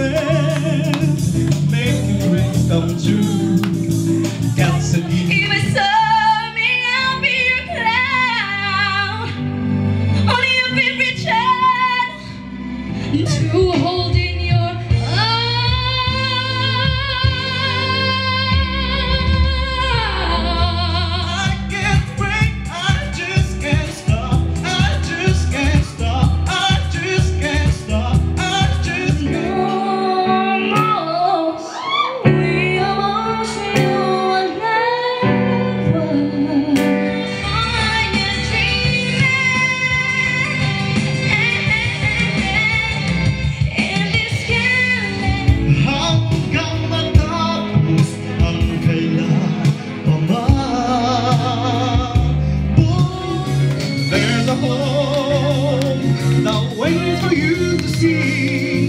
friend, making dreams come true. Cats and you. If I saw me, I'll be your clown. Only your favorite child to hold in your waiting for you to see.